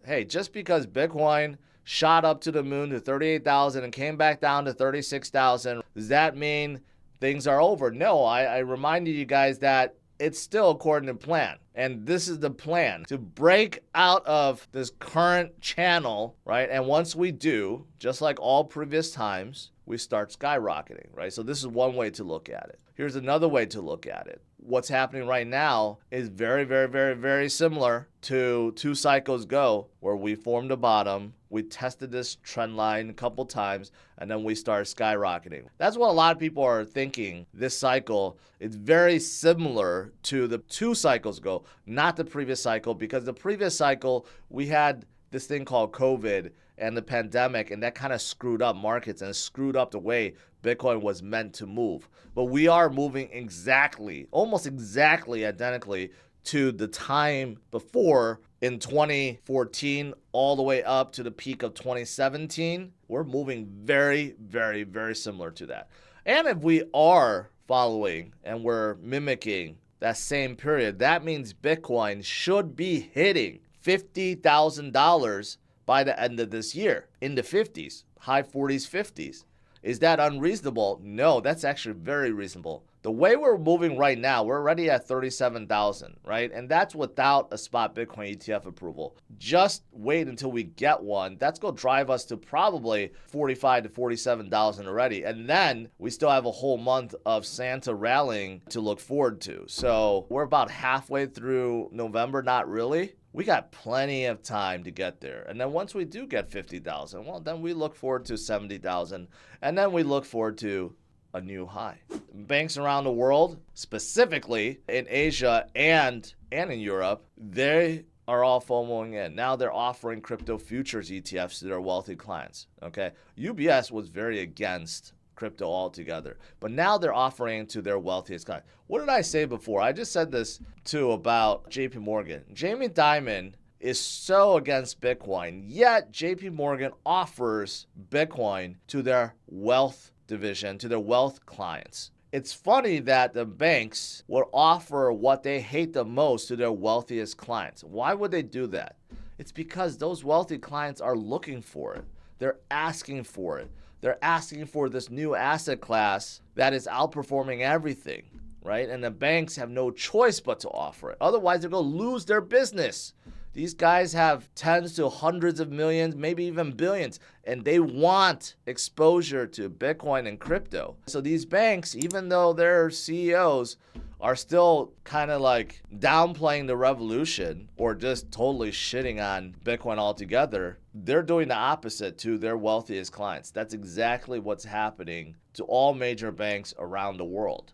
hey, just because Bitcoin shot up to the moon to 38,000 and came back down to 36,000, does that mean things are over? No, I reminded you guys that it's still according to plan. And this is the plan, to break out of this current channel, right? And once we do, just like all previous times, we start skyrocketing, right? So this is one way to look at it. Here's another way to look at it. What's happening right now is very, very, very, very similar to 2 cycles ago, where we formed a bottom, we tested this trend line a couple times, and then we started skyrocketing. That's what a lot of people are thinking this cycle. It's very similar to the 2 cycles ago, not the previous cycle, because the previous cycle we had this thing called COVID and the pandemic, and that kind of screwed up markets and screwed up the way Bitcoin was meant to move. But we are moving exactly, almost exactly identically to the time before in 2014 all the way up to the peak of 2017. We're moving very, very, very similar to that. And if we are following and we're mimicking that same period, that means Bitcoin should be hitting $50,000 by the end of this year, in the 50s, high 40s, 50s. Is that unreasonable? No, that's actually very reasonable. The way we're moving right now, we're already at 37,000, right? And that's without a spot Bitcoin ETF approval. Just wait until we get one. That's going to drive us to probably 45 to 47,000 already. And then we still have a whole month of Santa rallying to look forward to. So we're about halfway through November, not really. We got plenty of time to get there. And then once we do get 50,000, well, then we look forward to 70,000. And then we look forward to a new high. Banks around the world, specifically in Asia and in Europe, they are all FOMOing in. Now they're offering crypto futures ETFs to their wealthy clients. Okay, UBS was very against crypto altogether, but now they're offering to their wealthiest clients. What did I say before? I just said this too about JP Morgan. Jamie Dimon is so against Bitcoin, yet JP Morgan offers Bitcoin to their wealth division, to their wealth clients. It's funny that the banks would offer what they hate the most to their wealthiest clients. Why would they do that? It's because those wealthy clients are looking for it. They're asking for it. They're asking for this new asset class that is outperforming everything, right? And the banks have no choice but to offer it. Otherwise, they're going to lose their business. These guys have tens to hundreds of millions, maybe even billions, and they want exposure to Bitcoin and crypto. So these banks, even though their CEOs are still kind of like downplaying the revolution or just totally shitting on Bitcoin altogether, they're doing the opposite to their wealthiest clients. That's exactly what's happening to all major banks around the world.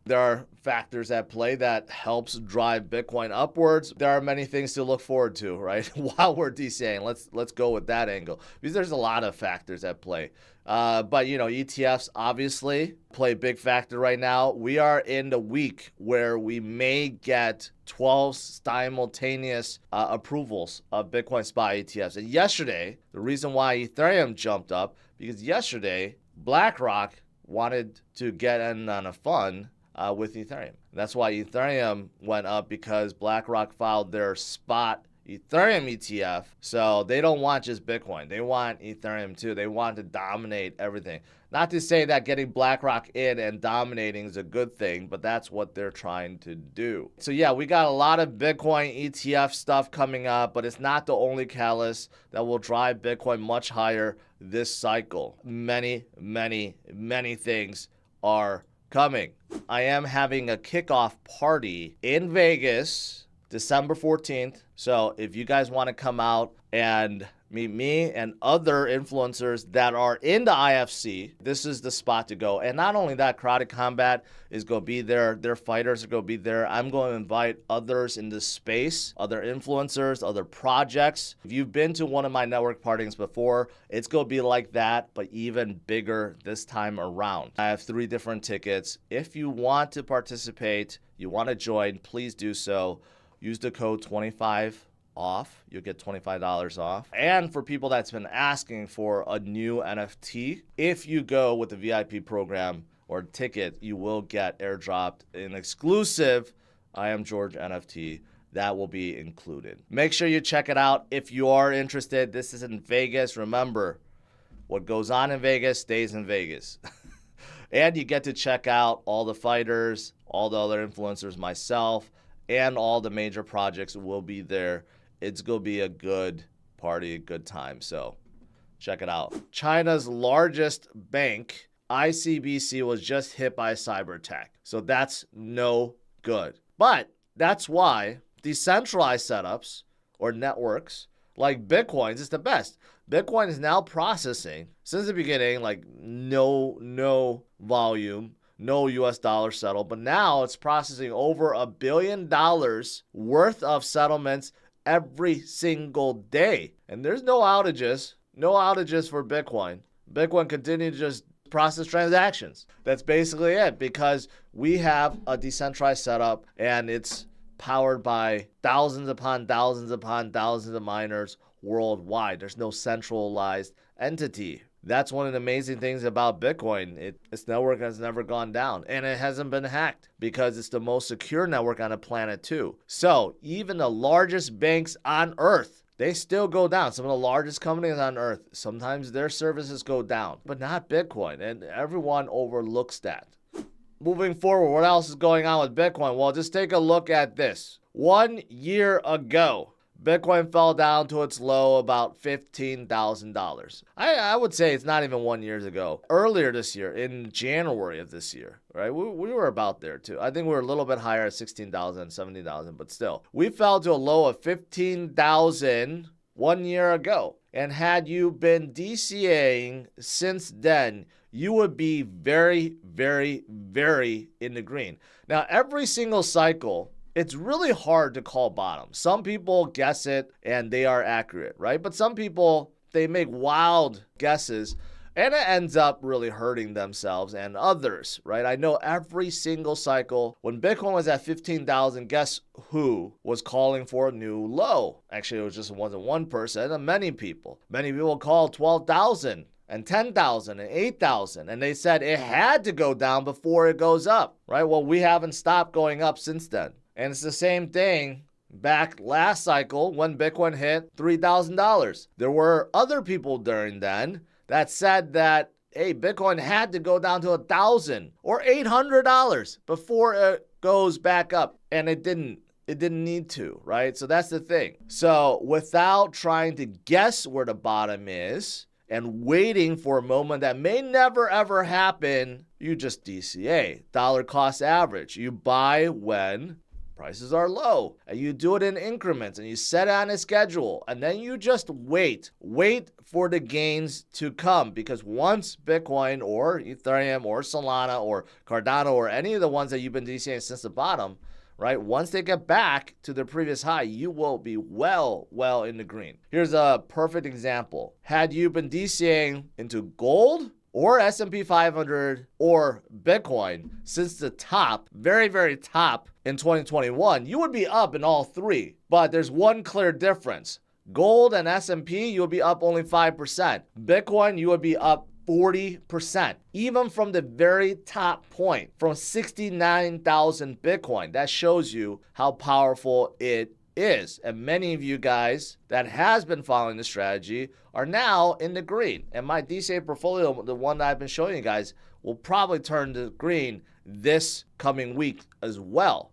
There are factors at play that helps drive Bitcoin upwards. There are many things to look forward to, right? While we're DCAing, let's go with that angle, because there's a lot of factors at play. But you know, ETFs obviously play a big factor right now. We are in the week where we may get 12 simultaneous approvals of Bitcoin spot ETFs. And yesterday, the reason why Ethereum jumped up, because yesterday BlackRock wanted to get in on a fund with Ethereum. That's why Ethereum went up, because BlackRock filed their spot Ethereum ETF. So they don't want just Bitcoin. They want Ethereum too. They want to dominate everything. Not to say that getting BlackRock in and dominating is a good thing, but that's what they're trying to do. So yeah, we got a lot of Bitcoin ETF stuff coming up, but it's not the only catalyst that will drive Bitcoin much higher this cycle. Many, many, many things are coming. I am having a kickoff party in Vegas, December 14th. So if you guys want to come out and meet me and other influencers that are in the IFC, this is the spot to go. And not only that, Crowded Combat is going to be there. Their fighters are going to be there. I'm going to invite others in this space, other influencers, other projects. If you've been to one of my network parties before, it's going to be like that, but even bigger this time around. I have 3 different tickets. If you want to participate, you want to join, please do so. Use the code 25 off. You'll get $25 off. And for people that's been asking for a new NFT, if you go with the VIP program or ticket, you will get airdropped an exclusive I Am George NFT that will be included. Make sure you check it out if you are interested. This is in Vegas. Remember, what goes on in Vegas stays in Vegas. And you get to check out all the fighters, all the other influencers, myself, and all the major projects will be there. It's going to be a good party, a good time. So check it out. China's largest bank, ICBC, was just hit by a cyber attack. So that's no good. But that's why decentralized setups or networks like Bitcoin's is the best. Bitcoin is now processing, since the beginning, like no volume, no US dollar settled, but now it's processing over $1 billion worth of settlements every single day. And there's no outages for Bitcoin. Bitcoin continues to just process transactions. That's basically it, because we have a decentralized setup and it's powered by thousands upon thousands upon thousands of miners worldwide. There's no centralized entity. That's one of the amazing things about Bitcoin. Its network has never gone down, and it hasn't been hacked because it's the most secure network on the planet too. So even the largest banks on earth, they still go down. Some of the largest companies on earth, sometimes their services go down, but not Bitcoin, and everyone overlooks that. Moving forward, what else is going on with Bitcoin? Well, just take a look at this. 1 year ago, Bitcoin fell down to its low about $15,000. I would say it's not even 1 year ago. Earlier this year, in January of this year, right? We were about there too. I think we were a little bit higher at 16,000, 17,000, but still. We fell to a low of 15,000 1 year ago. And had you been DCAing since then, you would be very, very, very in the green. Now, every single cycle, it's really hard to call bottom. Some people guess it and they are accurate, right? But some people, they make wild guesses and it ends up really hurting themselves and others, right? I know every single cycle, when Bitcoin was at 15,000, guess who was calling for a new low? Actually, it wasn't one person, many people. Many people called 12,000. And 10,000 and 8,000. And they said it had to go down before it goes up, right? Well, we haven't stopped going up since then. And it's the same thing back last cycle when Bitcoin hit $3,000. There were other people during then that said that, hey, Bitcoin had to go down to $1,000 or $800 before it goes back up. And it didn't. It didn't need to, right? So that's the thing. So without trying to guess where the bottom is and waiting for a moment that may never ever happen, you just DCA, dollar cost average. You buy when prices are low, and you do it in increments, and you set it on a schedule, and then you just wait for the gains to come, because once Bitcoin or Ethereum or Solana or Cardano or any of the ones that you've been DCAing since the bottom, right, once they get back to their previous high, you will be well in the green. Here's a perfect example. Had you been DCAing into gold or S&P 500 or Bitcoin since the top, very, very top in 2021, you would be up in all three. But there's one clear difference. Gold and S&P, you would be up only 5%. Bitcoin, you would be up 40%. Even from the very top point, from 69,000 Bitcoin. That shows you how powerful it is. And many of you guys that has been following the strategy are now in the green. And my DCA portfolio, the one that I've been showing you guys, will probably turn to green this coming week as well.